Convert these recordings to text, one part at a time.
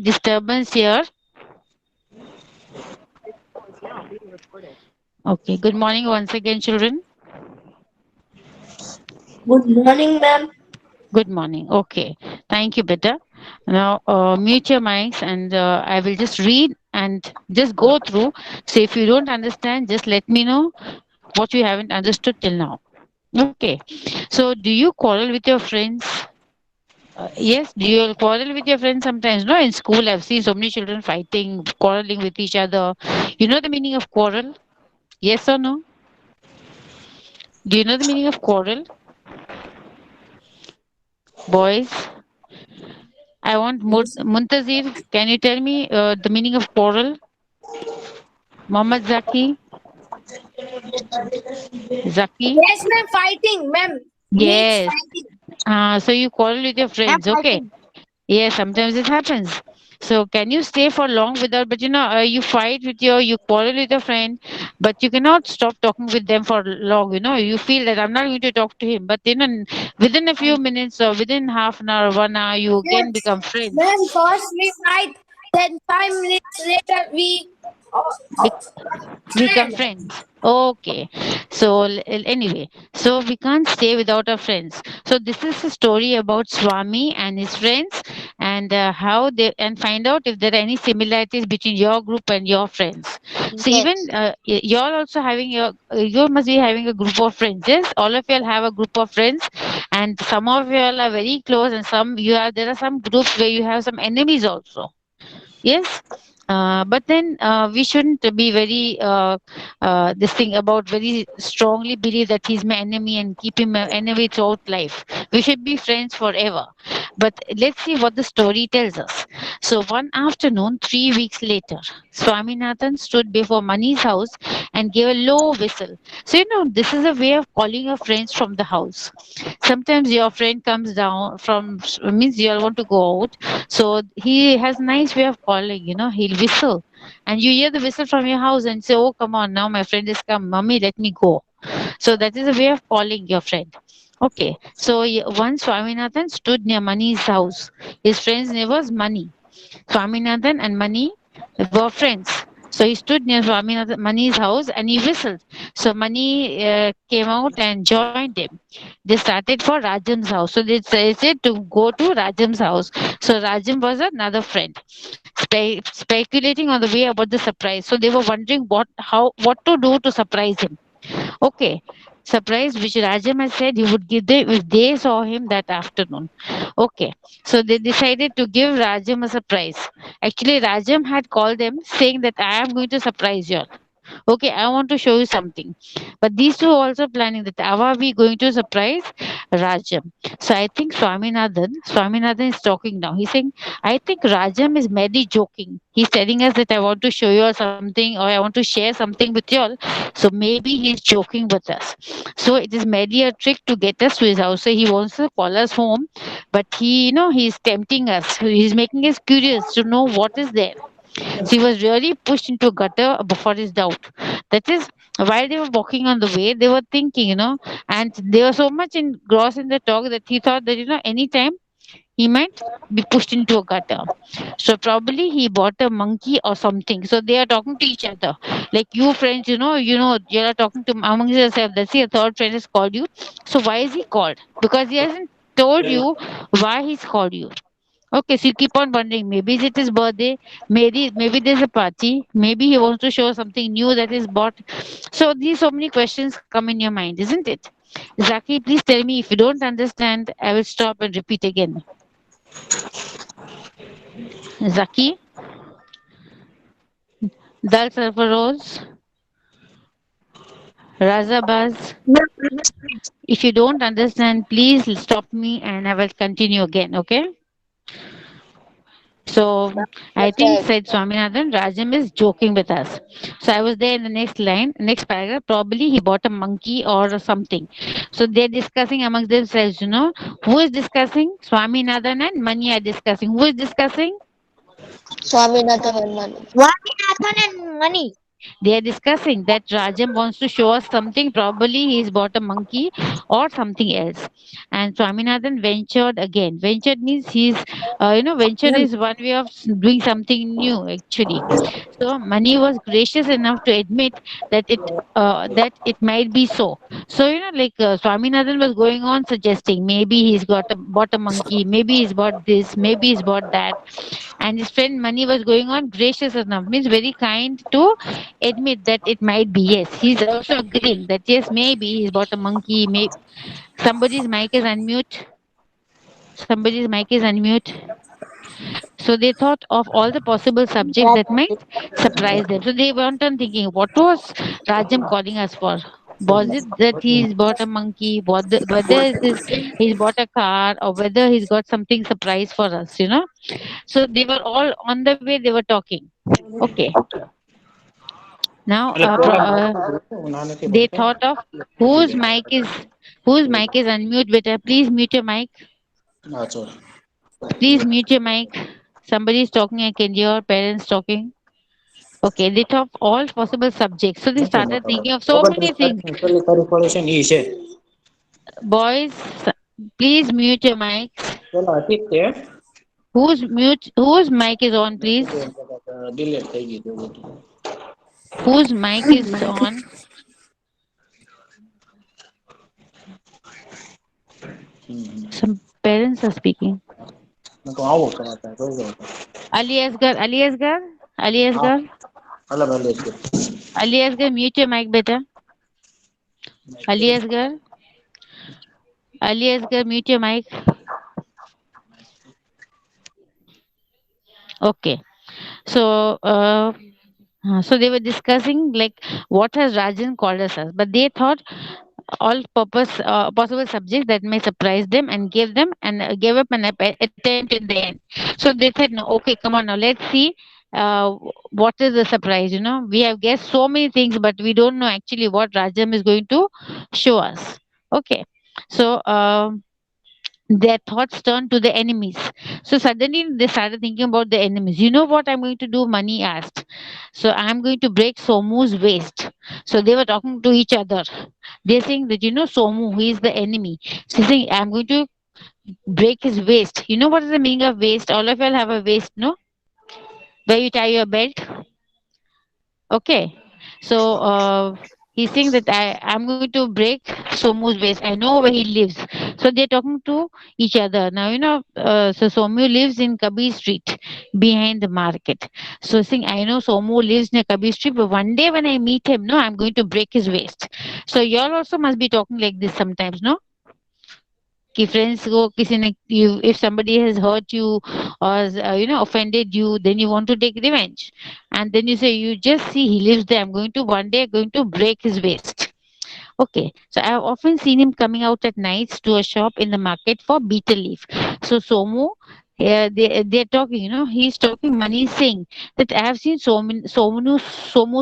Disturbance here. Okay. Good morning once again, children. Good morning, ma'am. Good morning. Okay. Thank you, Beta. Now, mute your mics and I will just read and just go through. So, if you don't understand, just let me know what you haven't understood till now. Okay. So, do you quarrel with your friends? Yes. Do you quarrel with your friends sometimes? No, in school, I've seen so many children fighting, quarreling with each other. You know the meaning of quarrel? Yes or no? Do you know the meaning of quarrel? Boys, I want Yes. Muntazir. Can you tell me the meaning of quarrel? Mohammed Zaki? Zaki? Yes, ma'am. Fighting, ma'am. Means Yes. fighting. So you quarrel with your Ma'am, friends. Okay. fighting. Yes, sometimes it happens. So can you stay for long without, but you fight with you quarrel with your friend, but you cannot stop talking with them for long. You feel that I'm not going to talk to him, but within a few minutes or within half an hour, 1 hour, you again Yes. become friends. Ma'am, first we fight, then 5 minutes later we Be- Become friend. friends. Okay. So anyway, so we can't stay without our friends. So this is a story about Swami and his friends, and how they and find out if there are any similarities between your group and your friends. So even Yes. you're also having you must be having a group of friends. Yes, all of you all have a group of friends, and some of you all are very close, and some you have there are some groups where you have some enemies also. Yes. But then we shouldn't be very this thing about very strongly believe that he's my enemy and keep him an enemy throughout life. We should be friends forever. But let's see what the story tells us. So one afternoon, 3 weeks later, Swaminathan stood before Mani's house and gave a low whistle. So this is a way of calling your friends from the house. Sometimes your friend comes down from means you all want to go out, so he has nice way of calling, he'll whistle. And you hear the whistle from your house and say, oh, come on, now my friend has come. Mummy, let me go. So that is a way of calling your friend. Okay. So once Swaminathan stood near Mani's house. His friend's name was Mani. Swaminathan and Mani were friends. So he stood near Mani's house and he whistled. So Mani came out and joined him. They started for Rajam's house. So they said to go to Rajam's house. So Rajam was another friend, speculating on the way about the surprise. So they were wondering what to do to surprise him. Okay. Surprise which Rajam had said he would give them if they saw him that afternoon. Okay. So they decided to give Rajam a surprise. Actually, Rajam had called them saying that I am going to surprise you all. Okay, I want to show you something. But these two are also planning that how are we going to surprise Rajam? So I think Swaminathan is talking now. He's saying, I think Rajam is merely joking. He's telling us that I want to show you all something or I want to share something with you all. So maybe he's joking with us. So it is merely a trick to get us to his house. So he wants to call us home, but he's tempting us. He's making us curious to know what is there. So he was really pushed into a gutter for his doubt. That is, while they were walking on the way, they were thinking, and they were so much engrossed in the talk that he thought that, anytime he might be pushed into a gutter. So probably he bought a monkey or something. So they are talking to each other. Like you friends, you are talking to among yourself. Let's see, a third friend has called you. So why is he called? Because he hasn't told you why he's called you. Okay, so you keep on wondering, maybe is it his birthday? Maybe there's a party. Maybe he wants to show something new that is bought. So these so many questions come in your mind, isn't it? Zaki, please tell me if you don't understand, I will stop and repeat again. Zaki, Dal Sarfaroz, Razabaz. If you don't understand, please stop me and I will continue again, okay? So I think Yes, said Swaminathan, Rajam is joking with us. So I was there in the next line, next paragraph. Probably he bought a monkey or something. So they're discussing amongst themselves, Who is discussing? Swaminathan and Mani are discussing. Who is discussing? Swaminathan and money. Swaminathan and money. They are discussing that Rajam wants to show us something. Probably he's bought a monkey or something else. And Swaminathan ventured again. Ventured means venture is one way of doing something new actually. So Mani was gracious enough to admit that it might be so. So Swaminathan was going on suggesting maybe he's bought a monkey, maybe he's bought this, maybe he's bought that, and his friend Mani was going on gracious enough, means very kind to admit that it might be yes. He's also agreeing that yes, maybe he's bought a monkey. Maybe somebody's mic is unmute. Somebody's mic is unmute. So they thought of all the possible subjects that might surprise them. So they went on thinking, what was Rajam calling us for? Was it that he's bought a monkey? Whether it is he's bought a car, or whether he's got something surprise for us? So they were all on the way. They were talking. Okay. Now એટલે પેલા ના નથી they બોલતો thought of whose mic is unmute. Better please mute your mic. હા sorry Please mute your mic. Somebody is talking. I can hear parents talking. Okay, they talk all possible subjects. So they નથી started મોટો thinking of so many 29 things. તારીખની છેલ્લી તારીખ વાળી છે ને ઈ છે Boys, please mute your mics. પેલા હતી જ તે Whose mic is on, please? Delete થઈ ગઈ તેવું હતું Whose mic is on? Some parents are speaking. તો આવો સમાચાર જોઈ લો Ali Asgar, Ali Asgar, Ali હા Asgar, અલગ અલગ છે Ali Asgar, mute your mic better. Ali Asgar, Ali Asgar, mute your mic. Okay. So, so they were discussing like what has Rajan called us as, but they thought all purpose possible subjects that may surprise them and gave up an attempt in the end. So they said, no, okay, come on now, let's see uh, what is the surprise. We have guessed so many things, but we don't know actually what Rajam is going to show us. Okay. So their thoughts turned to the enemies. So suddenly they started thinking about the enemies. You know what I'm going to do? Mani asked. So I'm going to break Somu's waist. So they were talking to each other. They're saying that Somu, he is the enemy. So he's saying, I'm going to break his waist. You know what is the meaning of waist? All of y'all have a waist, no? Where you tie your belt. Okay. So he's saying that I'm going to break Somu's waist. I know where he lives. So they're talking to each other. Now, so Somu lives in Kabir Street behind the market. So saying, I know Somu lives near Kabir Street, but one day when I meet him, no, I'm going to break his waist. So y'all also must be talking like this sometimes, no? कि friends को किसी ने if somebody has hurt you or offended you, then you want to take revenge, and then you say, you just see he lives there, I'm going to one day going to break his waist. Okay, so I have often seen him coming out at nights to a shop in the market for betel leaf. So Somu, they're talking, he's talking, Mani is saying that I have seen Somu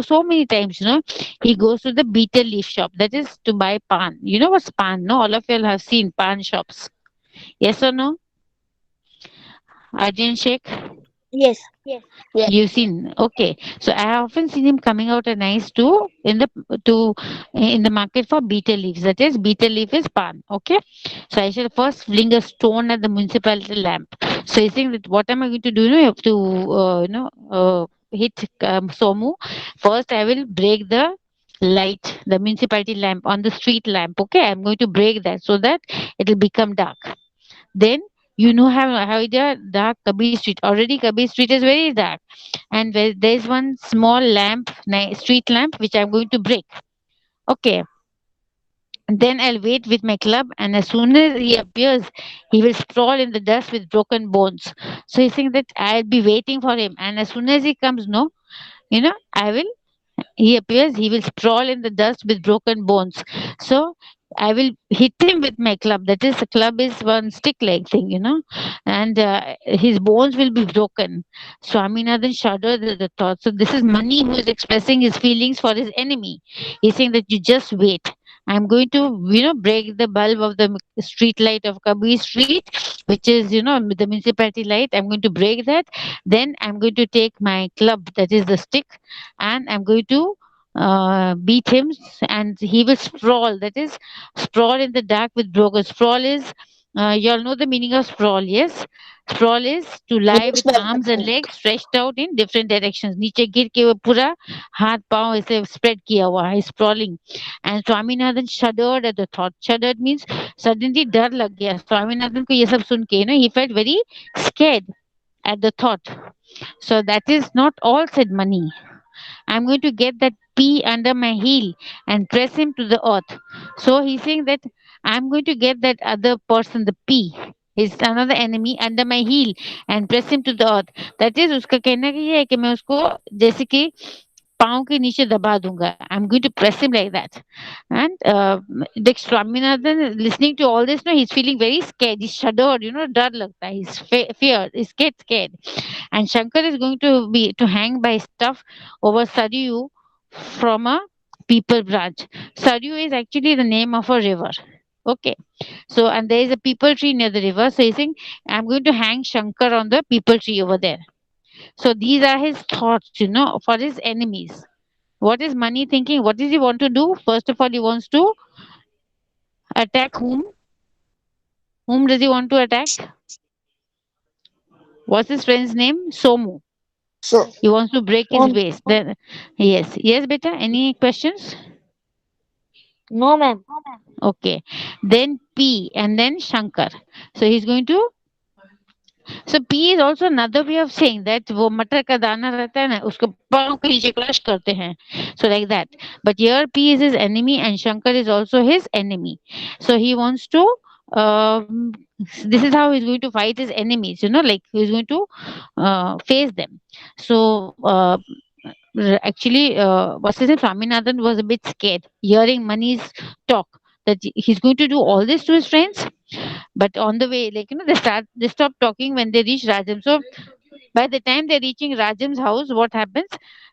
so many times, he goes to the betel leaf shop, that is to buy pan. You know what's pan, no? All of you have seen pan shops. Yes or no? Arjun Sheikh? Yes. Yes. You've seen, okay. So I have often seen him coming out at night to in the market for betel leaves. That is, betel leaf is pan. Okay. So I shall first fling a stone at the municipality lamp. So he's saying that what am I going to do? You have to hit Somu. First, I will break the light, the municipality lamp on the street lamp. Okay, I'm going to break that so that it will become dark. Then how the dark Kabir Street. Already Kabir Street is very dark, and there is one small lamp, street lamp, which I'm going to break. Okay. And then I'll wait with my club, and as soon as he appears, he will sprawl in the dust with broken bones. So he's saying that I'll be waiting for him, and as soon as he comes, no, I will he appears, he will sprawl in the dust with broken bones. So I will hit him with my club. That is, the club is one stick like thing, and his bones will be broken. Swaminathan shuddered at the thought. So this is Mani who is expressing his feelings for his enemy. He's saying that you just wait. I'm going to, break the bulb of the street light of Kabir Street, which is, the municipality light. I'm going to break that. Then I'm going to take my club, that is the stick, and I'm going to beat him, and he will sprawl. That is, sprawl in the dark with broken. Sprawl is, you all know the meaning of sprawl, yes? Sprawl is to lie Yes, with ma'am. arms and legs stretched out in different directions. नीचे गिर के वो पूरा हाथ पांव ऐसे spread किया हुआ है, sprawling. And Swaminathan shuddered at the thought. Shuddered means suddenly डर लग गया. Swaminathan को ये सब सुन के, he felt very scared at the thought. So that is not all, said Mani. I'm going to get that P under my heel and press him to the earth. So he's saying that I'm going to get that other person, the P, is another enemy, under my heel and press him to the earth. That is, उसका कहना ये है कि मैं उसको जैसे कि पाँव के नीचे दबा दूंगा. I'm going to press him like that. And Dick Swaminathan, listening to all this, no, he's feeling very scared. He's shuddered, डर लगता है. He's feared. He's scared. And Shankar is going to hang by stuff over Saryu from a people branch. Saryu is actually the name of a river. Okay. So, and there is a people tree near the river. So he's saying, I'm going to hang Shankar on the people tree over there. So these are his thoughts, for his enemies. What is Mani thinking? What does he want to do? First of all, he wants to attack whom? Whom does he want to attack? What's his friend's name? Somu. So, He wants to break his um, waist. Then, yes, beta. Any questions? no, ma'am. Okay. Then P and then Shankar. So he's going to. So P is also another way of saying that वो मटर का दाना रहता है ना उसको पाँव के नीचे crush करते हैं. So like that. But here P is his enemy and Shankar is also his enemy. So he wants to. Um, this is how he's going to fight his enemies. Like he's going to face them. So actually, what's his name? Swaminathan was a bit scared hearing Mani's talk that he's going to do all this to his friends. But on the way, like they stop talking when they reach Rajam. So by the time they're reaching Rajam's house, what happens?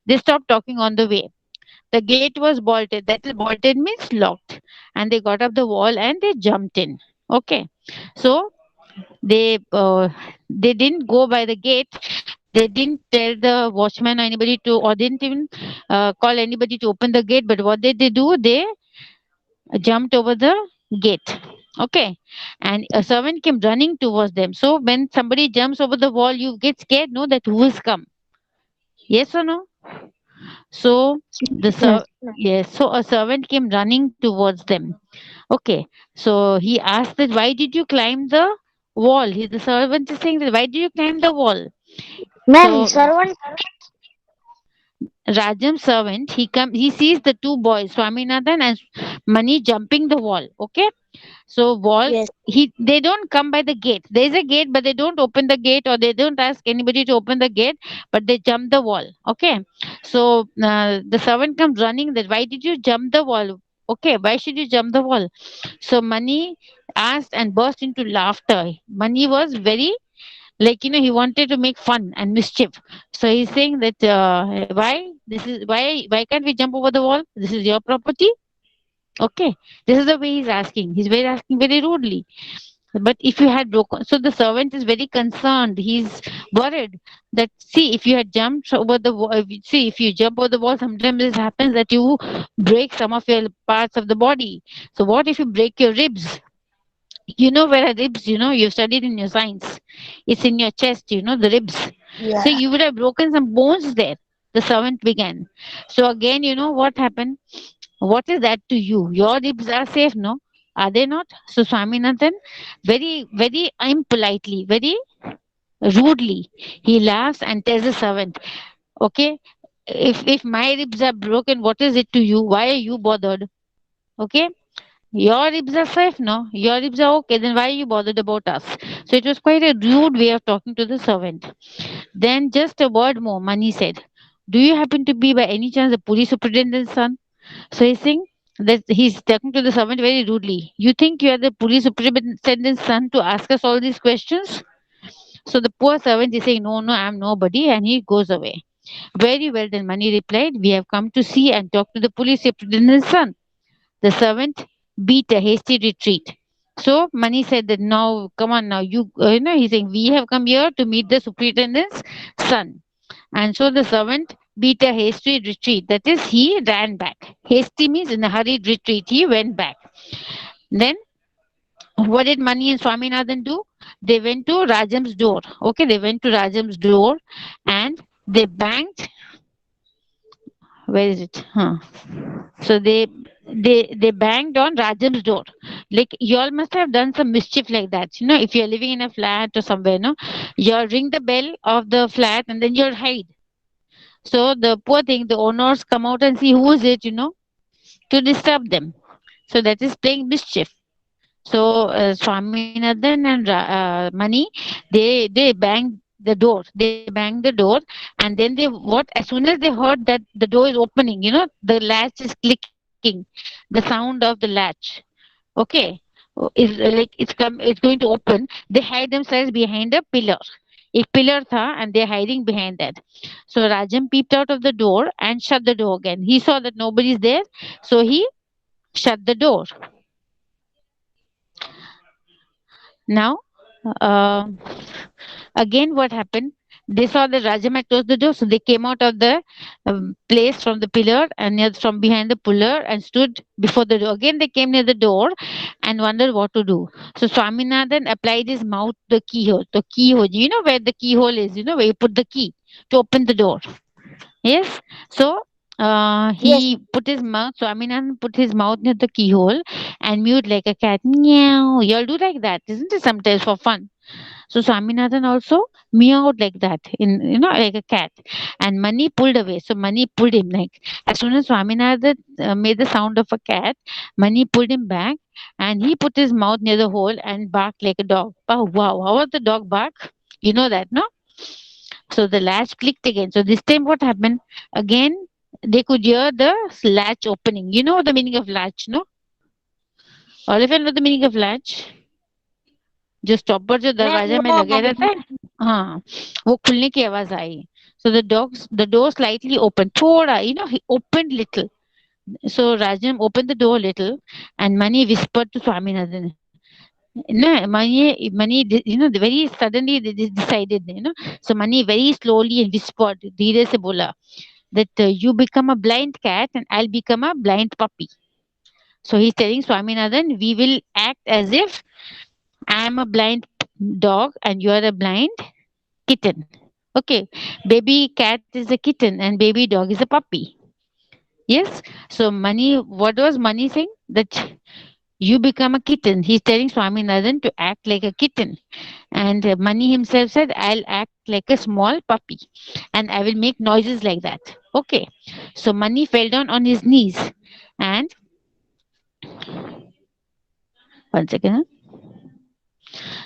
They stop talking on the way. The gate was bolted. That is, bolted means locked. And they got up the wall and they jumped in. Okay. So they didn't go by the gate. They didn't tell the watchman or anybody to, or didn't even call anybody to open the gate. But what did they do? They jumped over the gate. Okay. And a servant came running towards them. So when somebody jumps over the wall, you get scared, know that who has come. Yes or no? So Yes. yes, so a servant came running towards them. Okay. So he asked that why did you climb the wall? The servant is saying that why did you climb the wall? Ma'am, So servant. Rajam's servant, he sees the two boys, Swaminathan and Mani, jumping the wall. Okay. So wall, Yes. they don't come by the gate. There is a gate, but they don't open the gate or they don't ask anybody to open the gate, but they jump the wall. Okay. So the servant comes running that why did you jump the wall? Okay, why should you jump the wall? So Mani asked and burst into laughter. Mani was very, like, he wanted to make fun and mischief. So he's saying that why can't we jump over the wall? This is your property. Okay, this is the way he's asking. He's very asking very rudely. But if you had broken, so the servant is very concerned. He's worried that, see, if you had jumped over the wall, see, if you jump over the wall, sometimes it happens that you break some of your parts of the body. So what if you break your ribs? Where are ribs? You studied in your science. It's in your chest. The ribs. So Yeah. you would have broken some bones there. The servant began. So again, what happened? What is that to you? Your ribs are safe, no? Are they not? So Swaminathan, very, very impolitely, very rudely, he laughs and tells the servant, okay, if my ribs are broken, what is it to you? Why are you bothered? Okay? Your ribs are safe, no? Your ribs are okay, then why are you bothered about us? So it was quite a rude way of talking to the servant. Then just a word more, Mani said, do you happen to be by any chance the police superintendent's son? So he's saying that he's talking to the servant very rudely. You think you are the police superintendent's son to ask us all these questions? So the poor servant is saying, no, I'm nobody, and he goes away. Very well then, Mani replied, we have come to see and talk to the police superintendent's son. the servant beat a hasty retreat. So Mani said that now, come on now, he's saying, we have come here to meet the superintendent's son. And so the servant beat a hasty retreat. That is, he ran back. Hasty means in a hurried retreat. He went back. Then what did Mani and Swaminathan do? They went to Rajam's door. Okay, they went to Rajam's door and they banged. Where is it? Huh. So they banged on Rajam's door. Like you all must have done some mischief like that. If you're living in a flat or somewhere, no, you'll ring the bell of the flat and then you'll hide. So the poor thing, the owners come out and see who is it, to disturb them. So that is playing mischief. So Swaminathan and Mani, they banged the door. They banged the door, and then as soon as they heard that the door is opening, the latch is clicking, the sound of the latch. Okay, it's going to open. They hide themselves behind a pillar. एक pillar था and they're hiding behind that. So Rajam peeped out of the door and shut the door again. He saw that nobody's there, so he shut the door. Now, uh, again, what happened? They saw that Rajam had closed the door, so they came out of the place from the pillar and from behind the pillar and stood before the door. Again, they came near the door and wondered what to do. So Swaminathan applied his mouth to the keyhole. The keyhole, you know where the keyhole is, where you put the key to open the door. Yes. So Yes. he put his mouth, Swaminathan put his mouth near the keyhole and mewed like a cat. Meow. You all do like that, isn't it? Sometimes for fun. So Swaminathan also meowed like that, like a cat. And Mani pulled away. So Mani pulled him like as soon as Swaminathan made the sound of a cat, Mani pulled him back and he put his mouth near the hole and barked like a dog. Oh, wow, how was the dog bark? You know that, no? So the latch clicked again. So this time what happened? Again, they could hear the latch opening. You know the meaning of latch, no? All of you know the meaning of latch? जो stopper जो दरवाजा में लगे रहता है हाँ वो खुलने की आवाज आई so the door slightly opened thoda he opened little so Rajam opened the door little and Mani whispered to Swaminathan no very suddenly they decided so Mani very slowly and whispered धीरे से बोला that you become a blind cat and I'll become a blind puppy. So he's telling Swaminathan, we will act as if I am a blind dog and you are a blind kitten. Okay, baby cat is a kitten and baby dog is a puppy. Yes. So Mani, what was Mani saying? That you become a kitten. He's telling Swaminathan to act like a kitten. And Mani himself said, I'll act like a small puppy and I will make noises like that. Okay. So Mani fell down on his knees and one second.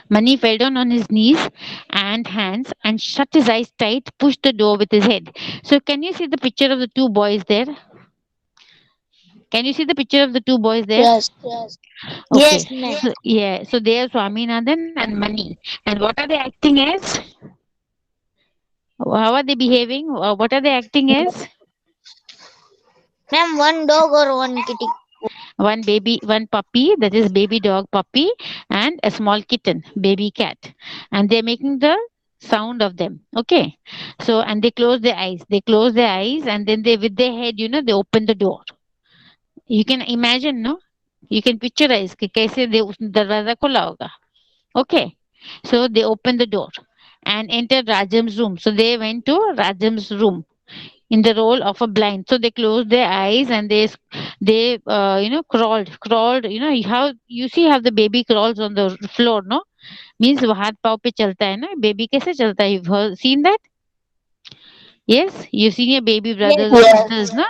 Mani fell down on his knees and hands and shut his eyes tight, pushed the door with his head. So can you see the picture of the two boys there? Can you see the picture of the two boys there? Yes. Okay. Yes, ma'am. So, yeah. So they are Swaminathan and Mani. And what are they acting as? How are they behaving? What are they acting as? Ma'am, one dog or one kitty? One puppy, that is baby dog puppy, and a small kitten, baby cat. And they're making the sound of them. Okay. So, and they close their eyes. They close their eyes and then they, with their head, they open the door. You can imagine, no? You can picturize कि कैसे दे उस दरवाजा खोला होगा. Okay. So they opened the door and entered Rajam's room. So they went to Rajam's room in the role of a blind. So they closed their eyes and they crawled. How you see how the baby crawls on the floor, no? Means वो हाथ पाँव पे चलता है ना. Baby कैसे चलता है? You've seen that? Yes, you've seen your baby brothers or sisters, no?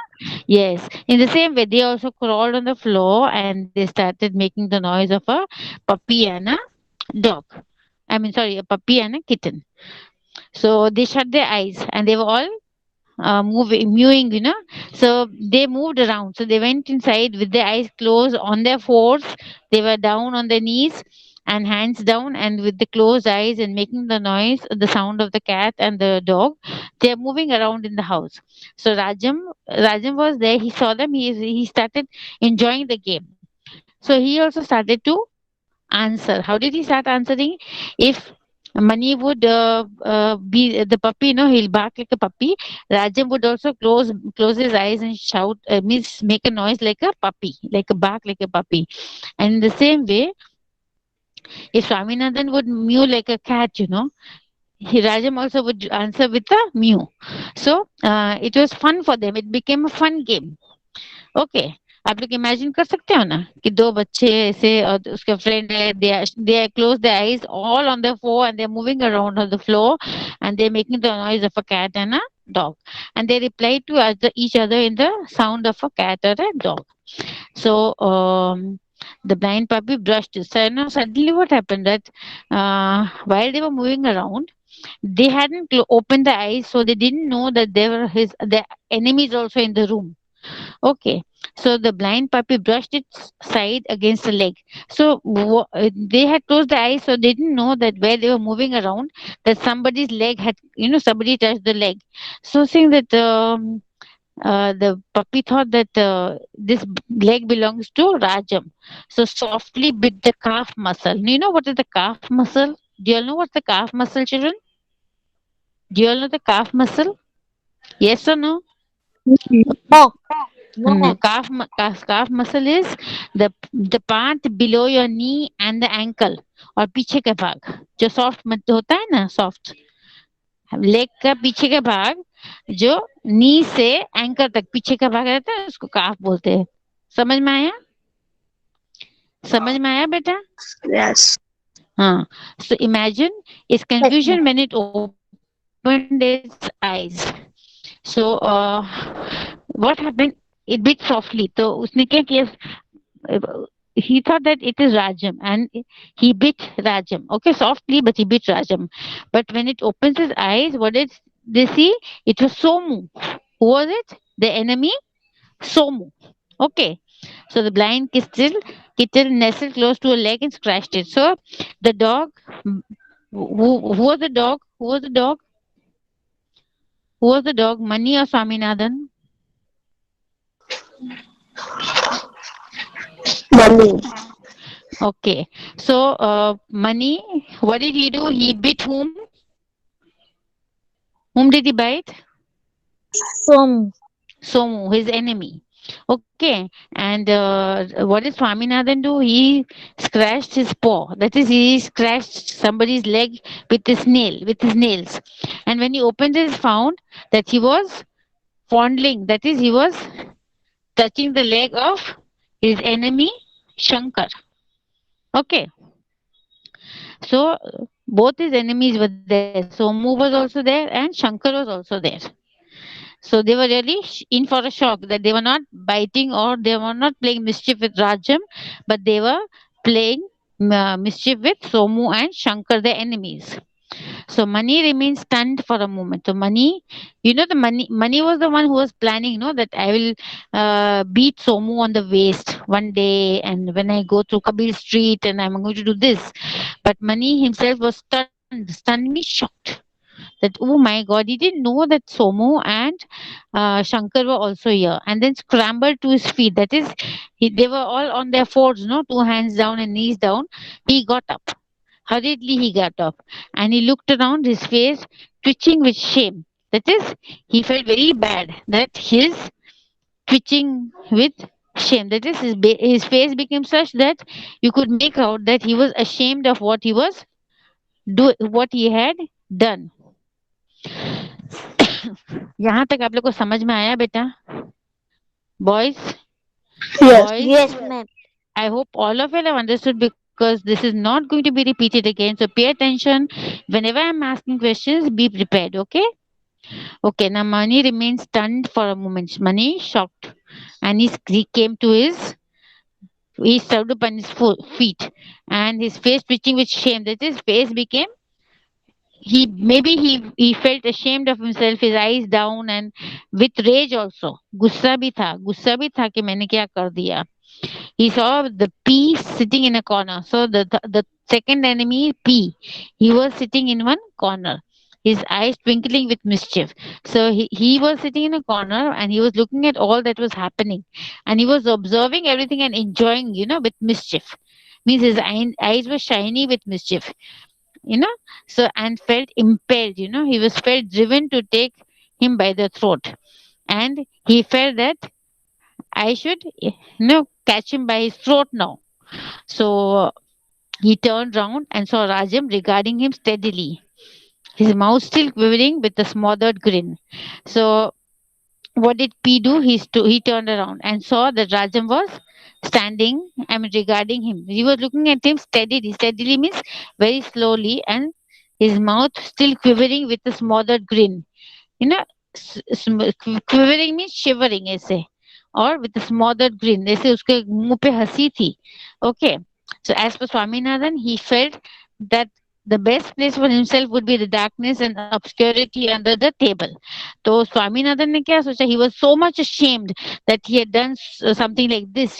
Yes. In the same way, they also crawled on the floor and they started making the noise of a puppy and a dog. I mean, sorry, a puppy and a kitten. So they shut their eyes and they were all moving, mewing, So they moved around. So they went inside with their eyes closed on their fours. They were down on their knees and hands down and with the closed eyes and making the noise, the sound of the cat and the dog. They are moving around in the house. So Rajam was there. He saw them. He started enjoying the game. So he also started to answer. How did he start answering? If Mani would be the puppy, he'll bark like a puppy. Rajam would also close his eyes and shout, means make a noise like a puppy, like a bark like a puppy. And in the same way, if Swaminathan would mew like a cat, Rajam also would answer with a mew. So it was fun for them. It became a fun game. Okay, आप लोग imagine कर सकते हो ना कि दो बच्चे ऐसे और उसके फ्रेंड है, they close their eyes all on the floor and they're moving around on the floor and they're making the noise of a cat and a dog, and they reply to each other in the sound of a cat or a dog. So the blind puppy brushed his. So now suddenly what happened that while they were moving around, they hadn't opened the eyes, so they didn't know that there were the enemies also in the room. Okay, so the blind puppy brushed its side against the leg. So they had closed the eyes, so they didn't know that where they were moving around, that somebody's leg had, somebody touched the leg. So seeing that the puppy thought that this leg belongs to Rajam, so softly bit the calf muscle. You know what is the calf muscle? Do you all know what's the calf muscle, children? Do you all know the calf muscle? Yes or no? No. No, calf muscle is the part below your knee and the ankle और पीछे का भाग जो soft होता है ना, soft leg का पीछे का भाग जो नी से एंकल तक पीछे का भाग रहता है उसको काफ बोलते हैं. समझ में आया? समझ में आया बेटा? Yes. हाँ. So imagine its confusion when it opened its eyes. So what happened? It bit softly. तो उसने क्या किया? He thought that it is Rajam and he bit Rajam. Okay, softly, but he bit Rajam. But when it opens his eyes, what did they see? It was Somu. Who was it? The enemy? Somu. Okay. So the blind kitten nestled close to a leg and scratched it. So the dog, who was the dog? Who was the dog? Who was the dog? Mani or Swaminathan? Mummy. Okay. So Mani, what did he do? He bit whom? Whom did he bite? Somu, his enemy. Okay. And what did Swaminathan do? He scratched his paw. That is, he scratched somebody's leg with his nails. And when he opened his, found that he was fondling. That is, he was touching the leg of his enemy, Shankar. Okay. So both his enemies were there. Somu was also there and Shankar was also there. So they were really in for a shock that they were not biting or they were not playing mischief with Rajam, but they were playing mischief with Somu and Shankar, the enemies. So Mani remained stunned for a moment. So Mani, Mani was the one who was planning, that I will beat Somu on the waist one day, and when I go through Kabir Street, and I'm going to do this. But Mani himself was stunned me shocked. That oh my God, he didn't know that Somu and Shankar were also here, and then scrambled to his feet. That is, they were all on their fours, no, two hands down and knees down. He got up. Hurriedly he got up and he looked around, his face twitching with shame. That is, he felt very bad that his twitching with shame. That is, his face became such that you could make out that he was ashamed of what what he had done. यहाँ तक आप लोग को समझ में आया बेटा? Boys? Yes. Boys? Yes, ma'am. I hope all of you have understood because this is not going to be repeated again. So pay attention. Whenever I'm asking questions, be prepared, okay? Okay, now Mani remained stunned for a moment. Mani shocked. And he came to he stood up on his feet and his face twitching with shame. That his face became, he felt ashamed of himself, his eyes down and with rage also. गुस्सा भी था कि मैंने क्या कर दिया. He saw the P sitting in a corner. So the second enemy, P, he was sitting in one corner, his eyes twinkling with mischief. So he was sitting in a corner and he was looking at all that was happening, and he was observing everything and enjoying, with mischief. Means his eyes were shiny with mischief, you know. So and felt impelled, he was felt driven to take him by the throat, and he felt that I should, catch him by his throat now. So he turned round and saw Rajam regarding him steadily, his mouth still quivering with a smothered grin. So what did P do? He turned around and saw that Rajam was standing, regarding him. He was looking at him steadily. Steadily means very slowly, and his mouth still quivering with a smothered grin. You know, quivering means shivering ऐसे, और with a smothered grin जैसे उसके मुंह पे हंसी थी. Okay, so as per Swaminathan, he felt that the best place for himself would be the darkness and obscurity under the table. तो स्वामीनाथन ने क्या सोचा? He was so much ashamed that he had done something like this,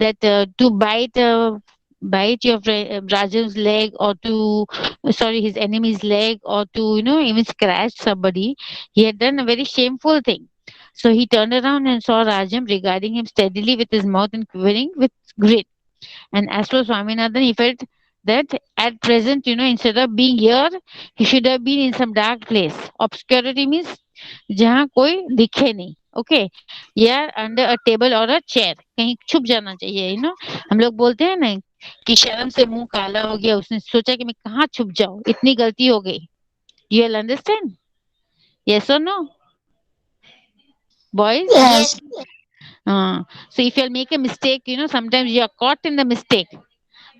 that to bite your Rajan's leg, or to, sorry, his enemy's leg, or to, even scratch somebody. He had done a very shameful thing. So he turned around and saw Rajam regarding him steadily with his mouth and quivering with grit. And as for Swaminathan, he felt that at present, instead of being here, he should have been in some dark place. Obscurity means जहाँ कोई दिखे नहीं. Okay, या under a table और अ chair, कहीं छुप जाना चाहिए. हम लोग बोलते हैं ना कि शर्म से मुंह काला हो गया, उसने सोचा कि मैं कहाँ छुप जाऊं, इतनी गलती हो गई. You will understand? Yes or no, boys? Yes. So if you'll make a mistake, sometimes you are caught in the mistake.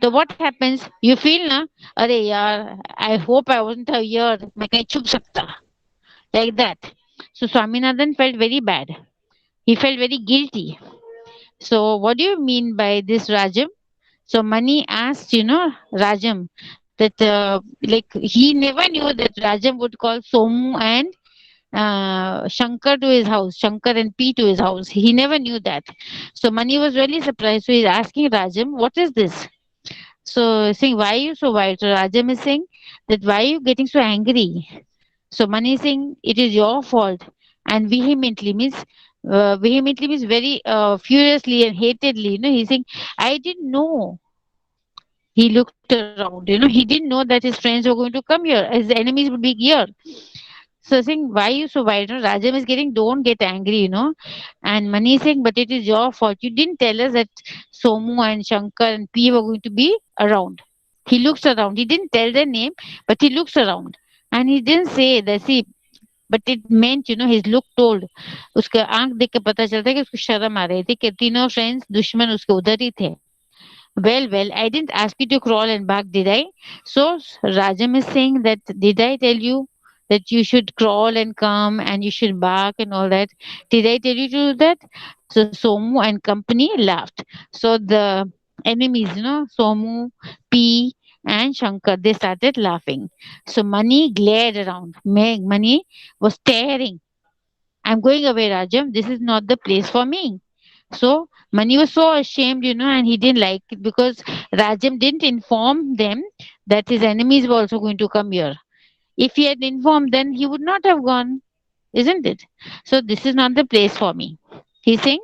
So what happens? You feel na, अरे यार, I hope I wasn't here. मैं कहीं छुप सकता, like that. So Swaminathan felt very bad. He felt very guilty. So what do you mean by this, Rajam? So Mani asked, Rajam, that like he never knew that Rajam would call Somu and Shankar to his house, Shankar and P to his house. He never knew that. So Mani was really surprised. So he's asking Rajam, what is this? So saying, why are you so wild? So Rajam is saying that why are you getting so angry? So Mani is saying it is your fault, and vehemently means very furiously and hatedly. He's saying, I didn't know. He looked around. He didn't know that his friends were going to come here. His enemies would be here. So saying, why you so wild? Rajam is getting, don't get angry. And Mani is saying, but it is your fault. You didn't tell us that Somu and Shankar and P were going to be around. He looks around. He didn't tell their name, but he looks around. And he didn't say that, see, but it meant, his look told. उसका आंख देख के पता चलता है कि उसको शर्म आ रही थी कि तीनों फ्रेंड्स दुश्मन उसके उधर ही थे. Well, I didn't ask you to crawl and bark, did I? So Rajam is saying that, did I tell you that you should crawl and come and you should bark and all that? Did I tell you to do that? So Somu and company laughed. So the enemies, Somu, P, and Shankar, they started laughing. So Mani glared around. Mani was staring. I'm going away, Rajam. This is not the place for me. So Mani was so ashamed, and he didn't like it because Rajam didn't inform them that his enemies were also going to come here. If he had informed, then he would not have gone, isn't it? So this is not the place for me. He's saying,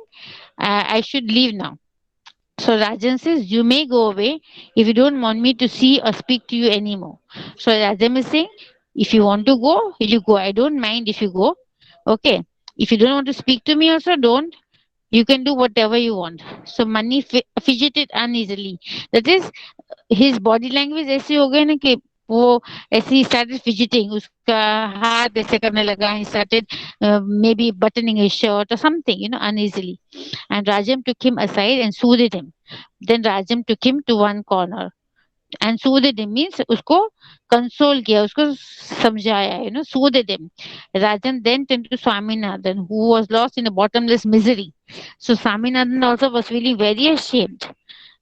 I should leave now. So Rajan says, you may go away if you don't want me to see or speak to you anymore. So Rajan is saying, if you want to go, you go. I don't mind if you go. Okay. If you don't want to speak to me also, don't. You can do whatever you want. So Mani fidgeted uneasily. That is, his body language ऐसी हो गई ना कि वो ऐसे he started fidgeting. उसका हाथ ऐसे करने लगा. He started maybe buttoning his shirt or something, uneasily. And Rajam took him aside and soothed him. Then Rajam took him to one corner and soothed him means उसको console किया, उसको समझाया, soothed him. Rajan then turned to Swaminathan, who was lost in a bottomless misery. So Swaminathan also was feeling very ashamed.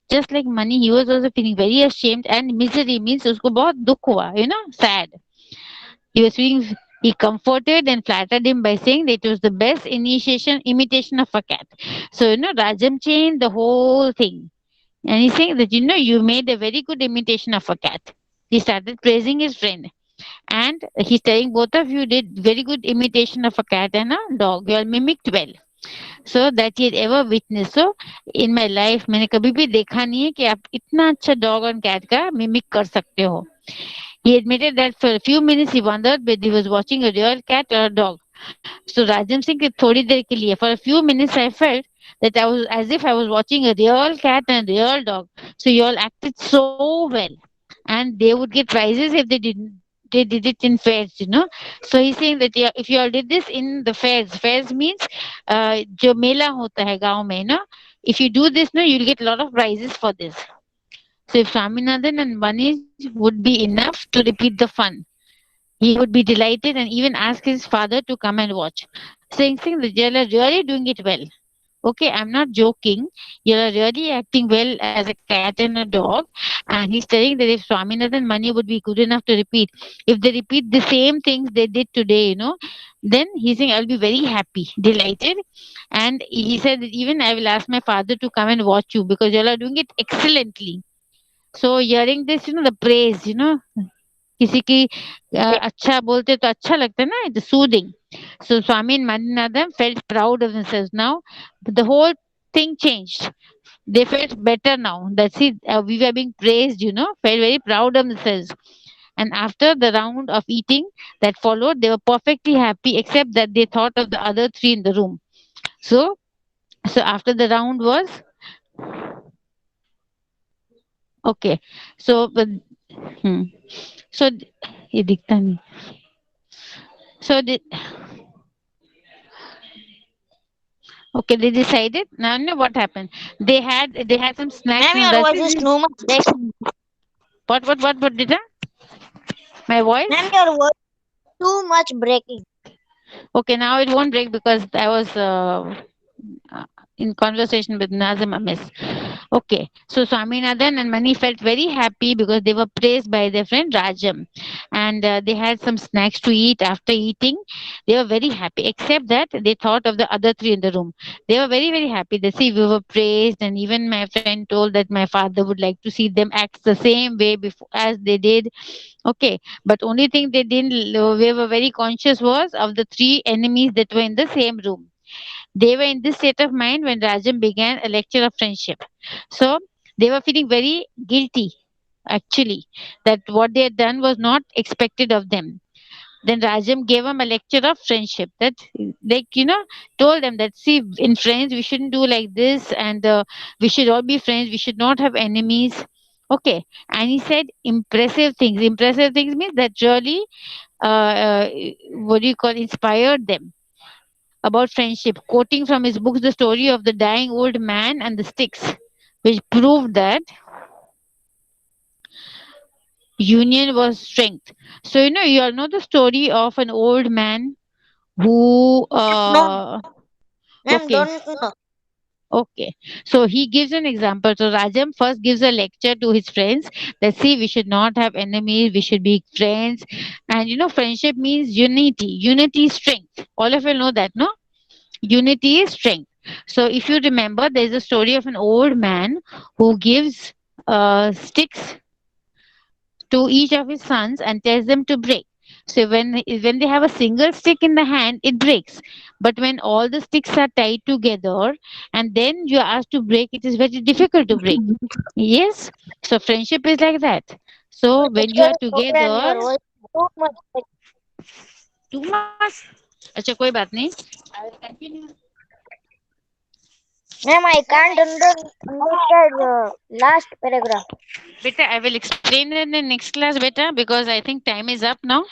Just like Mani, he was also feeling very ashamed, and misery means उसको बहुत दुख हुआ, sad. He was feeling He comforted and flattered him by saying that it was the best initiation imitation of a cat. So Rajam changed the whole thing, and he's saying that you made a very good imitation of a cat. He started praising his friend, and he's telling both of you did very good imitation of a cat and a dog. You all mimicked well. So that he had ever witnessed. So in my life मैंने कभी भी देखा नहीं है कि आप इतना अच्छा dog और cat का mimic कर सकते हो. He admitted that for a few minutes he wondered whether he was watching a real cat or a dog. So Rajam Singh कि थोड़ी देर के लिए for a few minutes I felt that I was as if I was watching a real cat and a real dog. So you all acted so well, and they would get prizes if they did it in fairs. So he's saying that yeah, if you all did this in the fairs means जो मेला होता है गांव में. If you do this, you'll get a lot of prizes for this. So if Swaminathan and money would be enough to repeat the fun, he would be delighted and even ask his father to come and watch, saying that you are really doing it well. Okay, I'm not joking. You're really acting well as a cat and a dog. And he's telling that if Swaminathan money would be good enough to repeat, if they repeat the same things they did today, then he's saying I'll be very happy, delighted. And he said that even I will ask my father to come and watch you because you all are doing it excellently. So hearing this, the praise, किसी की अच्छा बोलते तो अच्छा लगता है ना, it's soothing. So Swami and Madinadam felt proud of themselves now. The whole thing changed. They felt better now. That's it. We were being praised, felt very proud of themselves. And after the round of eating that followed, they were perfectly happy, except that they thought of the other three in the room. So, so after the round was okay. So, hmm. So ये दिखता नहीं. So okay, they decided. Now, what happened? They had some snacks Ma'am, in your the. voice is too much breaking. What did I? My voice? Ma'am, your voice is too much breaking. Okay, now it won't break because I was uh, in conversation with Nazim Amis. Okay, so Swaminathan and Mani felt very happy because they were praised by their friend Rajam, and they had some snacks to eat. After eating, they were very happy, except that they thought of the other three in the room. They were very, very happy. They see we were praised, and even my friend told that my father would like to see them act the same way before as they did. Okay, but only thing they were very conscious was of the three enemies that were in the same room. They were in this state of mind when Rajam began a lecture of friendship. So they were feeling very guilty, actually, that what they had done was not expected of them. Then Rajam gave them a lecture of friendship that, like, told them that, see, in friends, we shouldn't do like this, and we should all be friends, we should not have enemies. Okay. And he said impressive things. Impressive things means that really, uh, what do you call, inspired them about friendship, quoting from his books the story of the dying old man and the sticks, which proved that union was strength. So, you all know the story of an old man who, No, ma'am, okay, don't know. okay. So he gives an example. So Rajam first gives a lecture to his friends that, see, we should not have enemies, we should be friends. And friendship means unity. Unity is strength. All of you know that, no? Unity is strength. So if you remember, there's a story of an old man who gives sticks to each of his sons and tells them to break. So when they have a single stick in the hand, it breaks. But when all the sticks are tied together and then you are asked to break, it is very difficult to break. Yes. So friendship is like that. So when you are Actually, ma'am, together, your voice is too much breaking. too much. अच्छा कोई बात नहीं. I will continue. Ma'am, I can't understand the last paragraph. Beta, I will explain in the next class, beta, because I think time is up now.